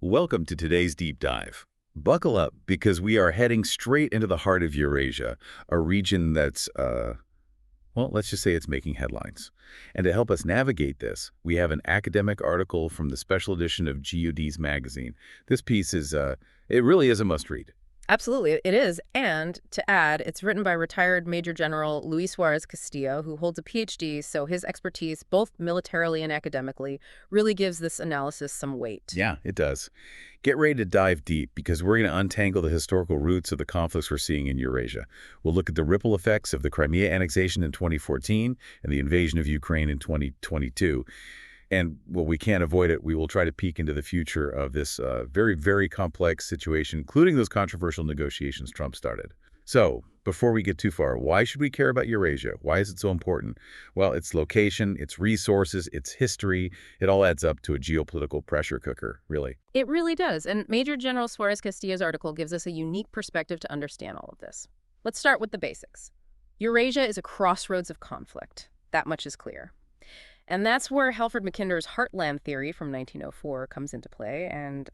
Welcome to today's deep dive. Buckle up because we are heading straight into the heart of Eurasia, a region that's, well, let's just say it's making headlines. And to help us navigate this, we have an academic article from the special edition of GUD's magazine. This piece is, it really is a must-read. Absolutely, it is. And to add, it's written by retired Major General Luis Suarez Castillo, who holds a PhD, so his expertise, both militarily and academically, really gives this analysis some weight. Yeah, it does. Get ready to dive deep because we're going to untangle the historical roots of the conflicts we're seeing in Eurasia. We'll look at the ripple effects of the Crimea annexation in 2014 and the invasion of Ukraine in 2022. And, well, we can't avoid it. We will try to peek into the future of this very, very complex situation, including those controversial negotiations Trump started. So, before we get too far, why should we care about Eurasia? Why is it so important? Well, its location, its resources, its history, it all adds up to a geopolitical pressure cooker, really. It really does. And Major General Suarez Castillo's article gives us a unique perspective to understand all of this. Let's start with the basics. Eurasia is a crossroads of conflict. That much is clear. And that's where Halford Mackinder's heartland theory from 1904 comes into play. And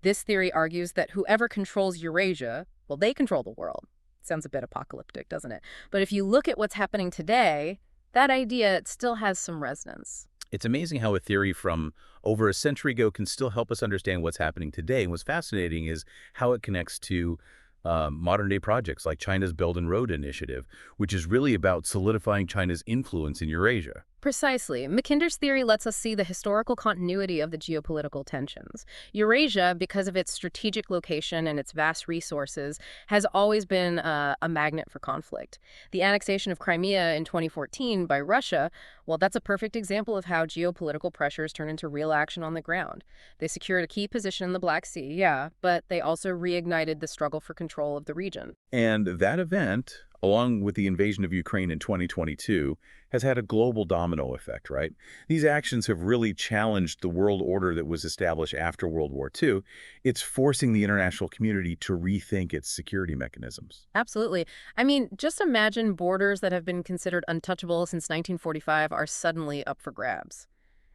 this theory argues that whoever controls Eurasia, well, they control the world. Sounds a bit apocalyptic, doesn't it? But if you look at what's happening today, that idea it still has some resonance. It's amazing how a theory from over a century ago can still help us understand what's happening today. And what's fascinating is how it connects to modern-day projects like China's Belt and Road Initiative, which is really about solidifying China's influence in Eurasia. Precisely. Mackinder's theory lets us see the historical continuity of the geopolitical tensions. Eurasia, because of its strategic location and its vast resources, has always been a magnet for conflict. The annexation of Crimea in 2014 by Russia, well, that's a perfect example of how geopolitical pressures turn into real action on the ground. They secured a key position in the Black Sea, yeah, but they also reignited the struggle for control of the region. And that event, along with the invasion of Ukraine in 2022, has had a global domino effect, right? These actions have really challenged the world order that was established after World War II. It's forcing the international community to rethink its security mechanisms. Absolutely. I mean, just imagine borders that have been considered untouchable since 1945 are suddenly up for grabs.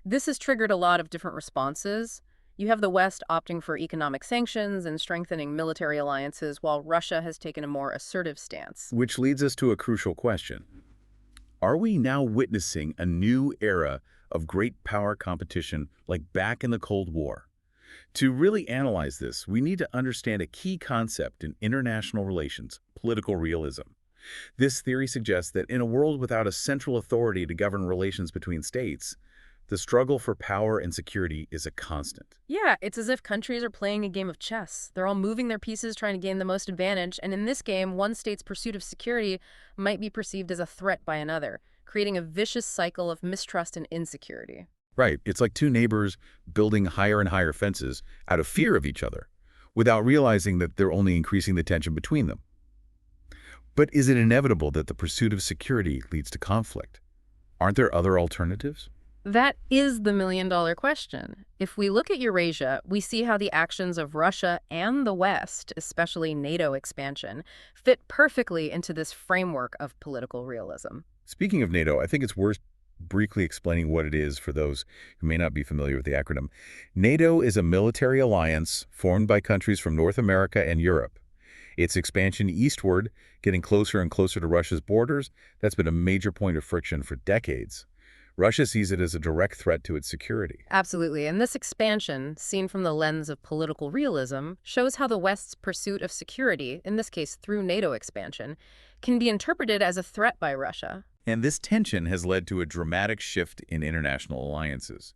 This has triggered a lot of different responses. You have the West opting for economic sanctions and strengthening military alliances, while Russia has taken a more assertive stance. Which leads us to a crucial question. Are we now witnessing a new era of great power competition like back in the Cold War? To really analyze this, we need to understand a key concept in international relations, political realism. This theory suggests that in a world without a central authority to govern relations between states, the struggle for power and security is a constant. Yeah, it's as if countries are playing a game of chess. They're all moving their pieces trying to gain the most advantage, and in this game, one state's pursuit of security might be perceived as a threat by another, creating a vicious cycle of mistrust and insecurity. Right. It's like two neighbors building higher and higher fences out of fear of each other, without realizing that they're only increasing the tension between them. But is it inevitable that the pursuit of security leads to conflict? Aren't there other alternatives? That is the million-dollar question. If we look at Eurasia, we see how the actions of Russia and the West, especially NATO expansion, fit perfectly into this framework of political realism. Speaking of NATO, I think it's worth briefly explaining what it is for those who may not be familiar with the acronym. NATO is a military alliance formed by countries from North America and Europe. Its expansion eastward, getting closer and closer to Russia's borders, that's been a major point of friction for decades. Russia sees it as a direct threat to its security. Absolutely. And this expansion, seen from the lens of political realism, shows how the West's pursuit of security, in this case through NATO expansion, can be interpreted as a threat by Russia. And this tension has led to a dramatic shift in international alliances.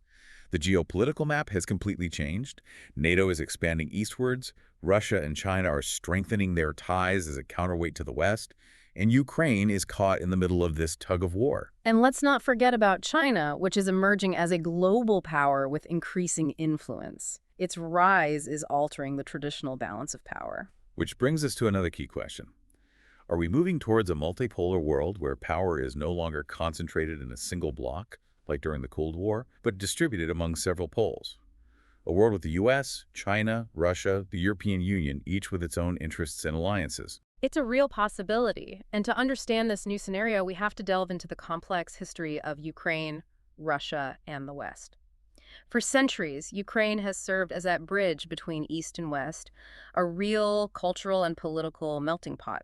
The geopolitical map has completely changed. NATO is expanding eastwards. Russia and China are strengthening their ties as a counterweight to the West. And Ukraine is caught in the middle of this tug of war. And let's not forget about China, which is emerging as a global power with increasing influence. Its rise is altering the traditional balance of power. Which brings us to another key question. Are we moving towards a multipolar world where power is no longer concentrated in a single bloc, like during the Cold War, but distributed among several poles? A world with the US, China, Russia, the European Union, each with its own interests and alliances. It's a real possibility, and to understand this new scenario, we have to delve into the complex history of Ukraine, Russia, and the West. For centuries, Ukraine has served as that bridge between East and West, a real cultural and political melting pot.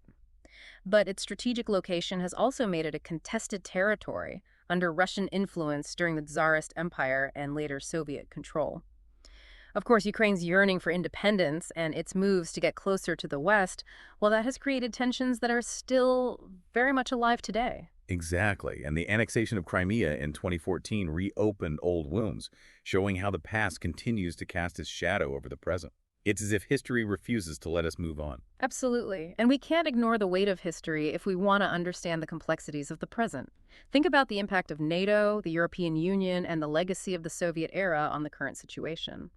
But its strategic location has also made it a contested territory under Russian influence during the Tsarist Empire and later Soviet control. Of course, Ukraine's yearning for independence and its moves to get closer to the West, well, that has created tensions that are still very much alive today. Exactly, and the annexation of Crimea in 2014 reopened old wounds, showing how the past continues to cast its shadow over the present. It's as if history refuses to let us move on. Absolutely. And we can't ignore the weight of history if we want to understand the complexities of the present. Think about the impact of NATO, the European Union, and the legacy of the Soviet era on the current situation.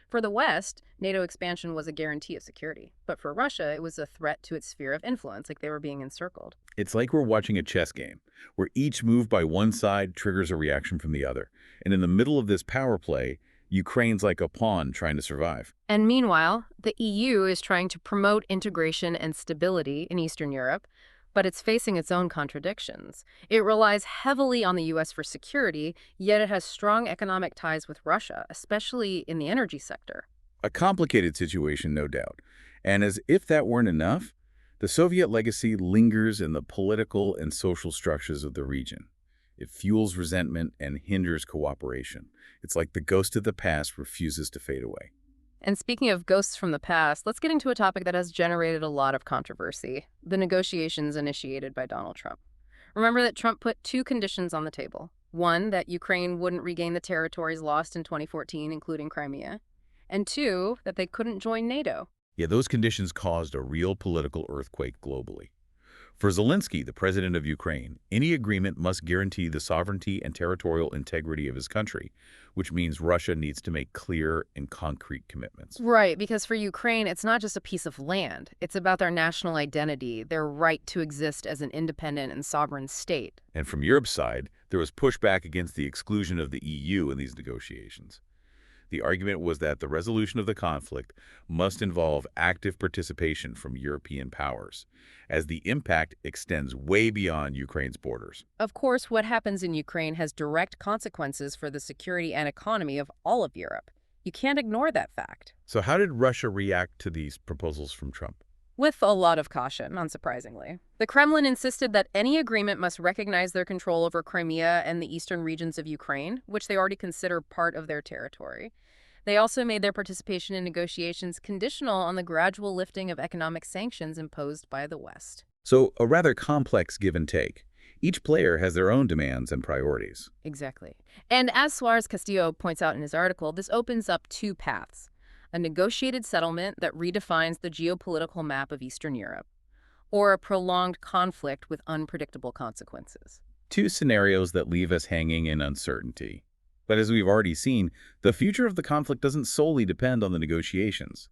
For the West, NATO expansion was a guarantee of security. But for Russia, it was a threat to its sphere of influence, like they were being encircled. It's like we're watching a chess game, where each move by one side triggers a reaction from the other. And in the middle of this power play, Ukraine's like a pawn trying to survive. And meanwhile, the EU is trying to promote integration and stability in Eastern Europe, but it's facing its own contradictions. It relies heavily on the US for security, yet it has strong economic ties with Russia, especially in the energy sector. A complicated situation, no doubt. And as if that weren't enough, the Soviet legacy lingers in the political and social structures of the region. It fuels resentment and hinders cooperation. It's like the ghost of the past refuses to fade away. And speaking of ghosts from the past, let's get into a topic that has generated a lot of controversy, the negotiations initiated by Donald Trump. Remember that Trump put two conditions on the table. One, that Ukraine wouldn't regain the territories lost in 2014, including Crimea. And two, that they couldn't join NATO. Yeah, those conditions caused a real political earthquake globally. For Zelensky, the president of Ukraine, any agreement must guarantee the sovereignty and territorial integrity of his country, which means Russia needs to make clear and concrete commitments. Right, because for Ukraine, it's not just a piece of land. It's about their national identity, their right to exist as an independent and sovereign state. And from Europe's side, there was pushback against the exclusion of the EU in these negotiations. The argument was that the resolution of the conflict must involve active participation from European powers, as the impact extends way beyond Ukraine's borders. Of course, what happens in Ukraine has direct consequences for the security and economy of all of Europe. You can't ignore that fact. So how did Russia react to these proposals from Trump? With a lot of caution, unsurprisingly. The Kremlin insisted that any agreement must recognize their control over Crimea and the eastern regions of Ukraine, which they already consider part of their territory. They also made their participation in negotiations conditional on the gradual lifting of economic sanctions imposed by the West. So a rather complex give and take. Each player has their own demands and priorities. Exactly. And as Suarez Castillo points out in his article, this opens up two paths: a negotiated settlement that redefines the geopolitical map of Eastern Europe, or a prolonged conflict with unpredictable consequences. Two scenarios that leave us hanging in uncertainty. But as we've already seen, the future of the conflict doesn't solely depend on the negotiations.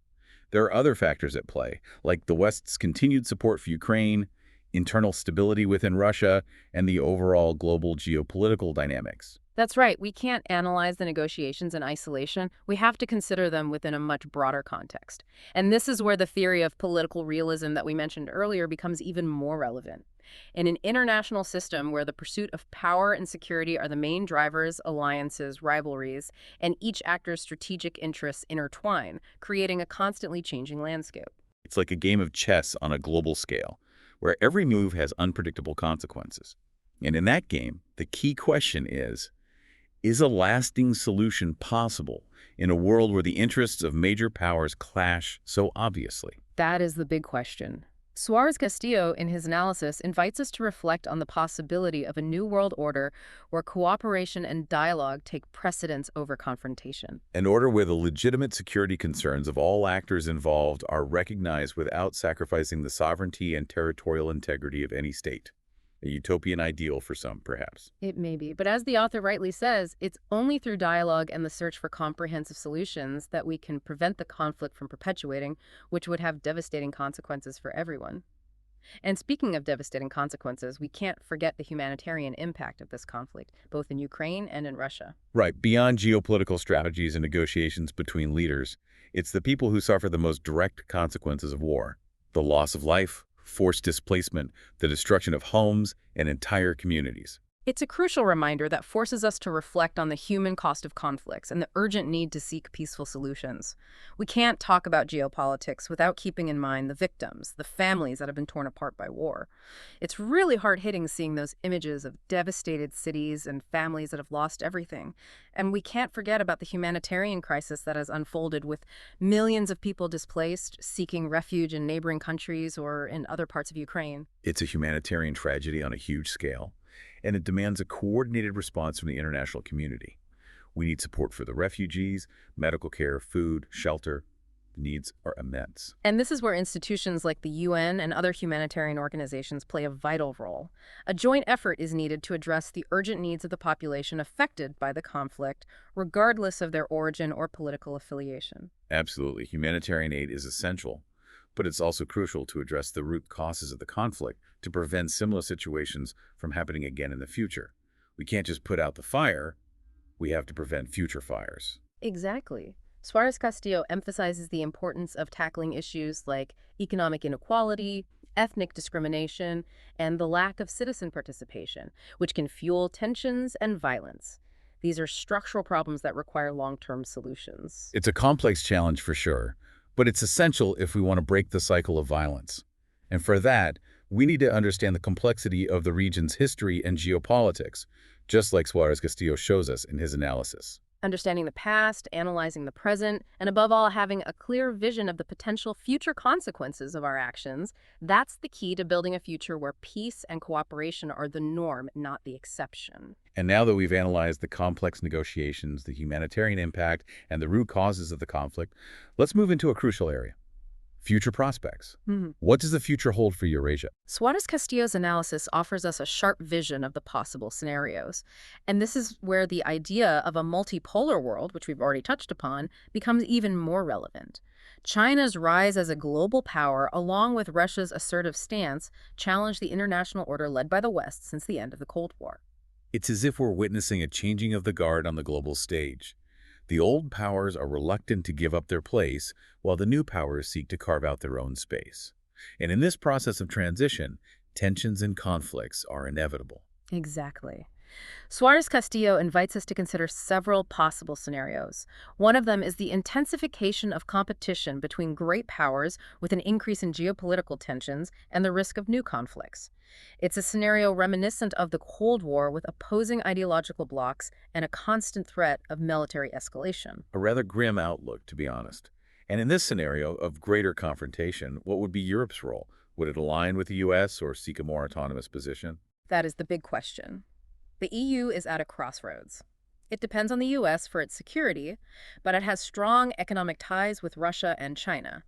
There are other factors at play, like the West's continued support for Ukraine, internal stability within Russia, and the overall global geopolitical dynamics. That's right. We can't analyze the negotiations in isolation. We have to consider them within a much broader context. And this is where the theory of political realism that we mentioned earlier becomes even more relevant. In an international system where the pursuit of power and security are the main drivers, alliances, rivalries, and each actor's strategic interests intertwine, creating a constantly changing landscape. It's like a game of chess on a global scale, where every move has unpredictable consequences. And in that game, the key question is a lasting solution possible in a world where the interests of major powers clash so obviously? That is the big question. Suarez Castillo, in his analysis, invites us to reflect on the possibility of a new world order where cooperation and dialogue take precedence over confrontation. An order where the legitimate security concerns of all actors involved are recognized without sacrificing the sovereignty and territorial integrity of any state. A utopian ideal for some, perhaps. It may be, but as the author rightly says, it's only through dialogue and the search for comprehensive solutions that we can prevent the conflict from perpetuating, which would have devastating consequences for everyone. And speaking of devastating consequences, we can't forget the humanitarian impact of this conflict, both in Ukraine and in Russia. Right. Beyond geopolitical strategies and negotiations between leaders, it's the people who suffer the most direct consequences of war. The loss of life, forced displacement, the destruction of homes and entire communities. It's a crucial reminder that forces us to reflect on the human cost of conflicts and the urgent need to seek peaceful solutions. We can't talk about geopolitics without keeping in mind the victims, the families that have been torn apart by war. It's really hard-hitting seeing those images of devastated cities and families that have lost everything. And we can't forget about the humanitarian crisis that has unfolded with millions of people displaced, seeking refuge in neighboring countries or in other parts of Ukraine. It's a humanitarian tragedy on a huge scale, and it demands a coordinated response from the international community. We need support for the refugees, medical care, food, shelter. The needs are immense. And this is where institutions like the UN and other humanitarian organizations play a vital role. A joint effort is needed to address the urgent needs of the population affected by the conflict, regardless of their origin or political affiliation. Absolutely, humanitarian aid is essential, but it's also crucial to address the root causes of the conflict to prevent similar situations from happening again in the future. We can't just put out the fire, we have to prevent future fires. Exactly. Suarez Castillo emphasizes the importance of tackling issues like economic inequality, ethnic discrimination, and the lack of citizen participation, which can fuel tensions and violence. These are structural problems that require long-term solutions. It's a complex challenge for sure, but it's essential if we want to break the cycle of violence. And for that, we need to understand the complexity of the region's history and geopolitics, just like Suarez Castillo shows us in his analysis. Understanding the past, analyzing the present, and above all, having a clear vision of the potential future consequences of our actions, that's the key to building a future where peace and cooperation are the norm, not the exception. And now that we've analyzed the complex negotiations, the humanitarian impact, and the root causes of the conflict, let's move into a crucial area: future prospects. What does the future hold for Eurasia? Suarez Castillo's analysis offers us a sharp vision of the possible scenarios. And this is where the idea of a multipolar world, which we've already touched upon, becomes even more relevant. China's rise as a global power, along with Russia's assertive stance, challenge the international order led by the West since the end of the Cold War. It's as if we're witnessing a changing of the guard on the global stage. The old powers are reluctant to give up their place, while the new powers seek to carve out their own space. And in this process of transition, tensions and conflicts are inevitable. Exactly. Suarez Castillo invites us to consider several possible scenarios. One of them is the intensification of competition between great powers with an increase in geopolitical tensions and the risk of new conflicts. It's a scenario reminiscent of the Cold War with opposing ideological blocs and a constant threat of military escalation. A rather grim outlook, to be honest. And in this scenario of greater confrontation, what would be Europe's role? Would it align with the U.S. or seek a more autonomous position? That is the big question. The EU is at a crossroads. It depends on the U.S. for its security, but it has strong economic ties with Russia and China.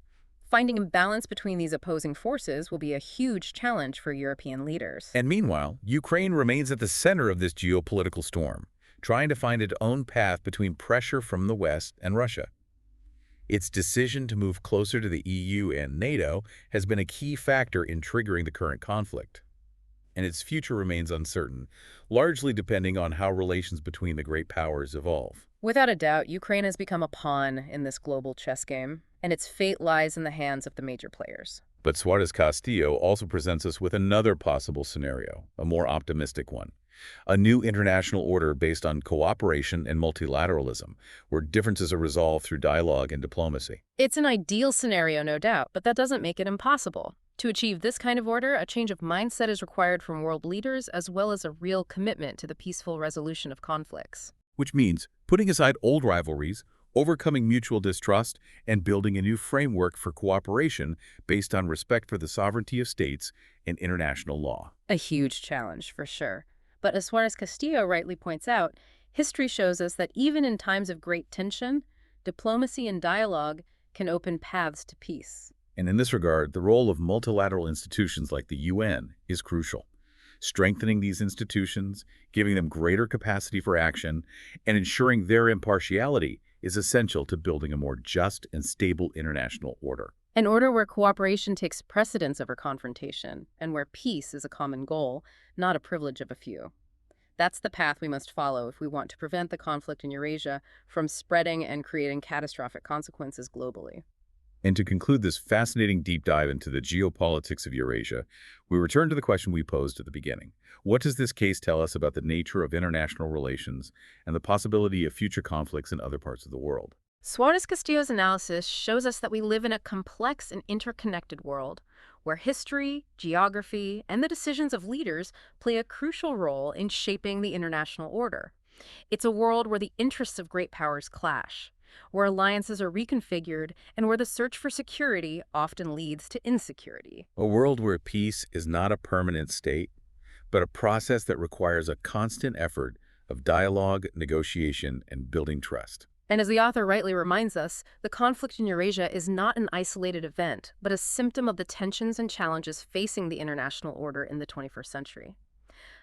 Finding a balance between these opposing forces will be a huge challenge for European leaders. And meanwhile, Ukraine remains at the center of this geopolitical storm, trying to find its own path between pressure from the West and Russia. Its decision to move closer to the EU and NATO has been a key factor in triggering the current conflict, and its future remains uncertain, largely depending on how relations between the great powers evolve. Without a doubt, Ukraine has become a pawn in this global chess game, and its fate lies in the hands of the major players. But Suarez Castillo also presents us with another possible scenario, a more optimistic one. A new international order based on cooperation and multilateralism, where differences are resolved through dialogue and diplomacy. It's an ideal scenario, no doubt, but that doesn't make it impossible. To achieve this kind of order, a change of mindset is required from world leaders, as well as a real commitment to the peaceful resolution of conflicts. Which means putting aside old rivalries, overcoming mutual distrust, and building a new framework for cooperation based on respect for the sovereignty of states and international law. A huge challenge, for sure. But as Suarez Castillo rightly points out, history shows us that even in times of great tension, diplomacy and dialogue can open paths to peace. And in this regard, the role of multilateral institutions like the UN is crucial. Strengthening these institutions, giving them greater capacity for action, and ensuring their impartiality is essential to building a more just and stable international order. An order where cooperation takes precedence over confrontation, and where peace is a common goal, not a privilege of a few. That's the path we must follow if we want to prevent the conflict in Eurasia from spreading and creating catastrophic consequences globally. And to conclude this fascinating deep dive into the geopolitics of Eurasia, we return to the question we posed at the beginning. What does this case tell us about the nature of international relations and the possibility of future conflicts in other parts of the world? Suarez Castillo's analysis shows us that we live in a complex and interconnected world where history, geography, and the decisions of leaders play a crucial role in shaping the international order. It's a world where the interests of great powers clash, where alliances are reconfigured, and where the search for security often leads to insecurity. A world where peace is not a permanent state, but a process that requires a constant effort of dialogue, negotiation, and building trust. And as the author rightly reminds us, the conflict in Eurasia is not an isolated event, but a symptom of the tensions and challenges facing the international order in the 21st century.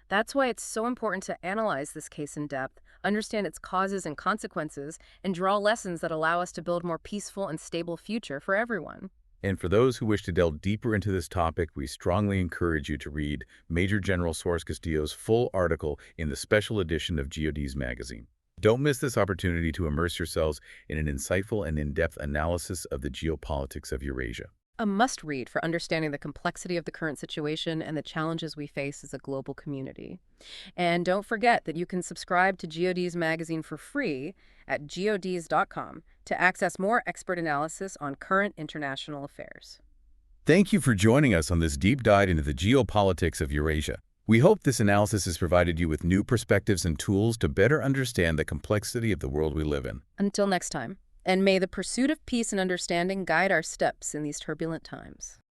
That's why it's so important to analyze this case in depth, understand its causes and consequences, and draw lessons that allow us to build a more peaceful and stable future for everyone. And for those who wish to delve deeper into this topic, we strongly encourage you to read Major General Suarez Castillo's full article in the special edition of GeoD's magazine. Don't miss this opportunity to immerse yourselves in an insightful and in-depth analysis of the geopolitics of Eurasia. A must-read for understanding the complexity of the current situation and the challenges we face as a global community. And don't forget that you can subscribe to GeoD's magazine for free at geods.com to access more expert analysis on current international affairs. Thank you for joining us on this deep dive into the geopolitics of Eurasia. We hope this analysis has provided you with new perspectives and tools to better understand the complexity of the world we live in. Until next time, and may the pursuit of peace and understanding guide our steps in these turbulent times.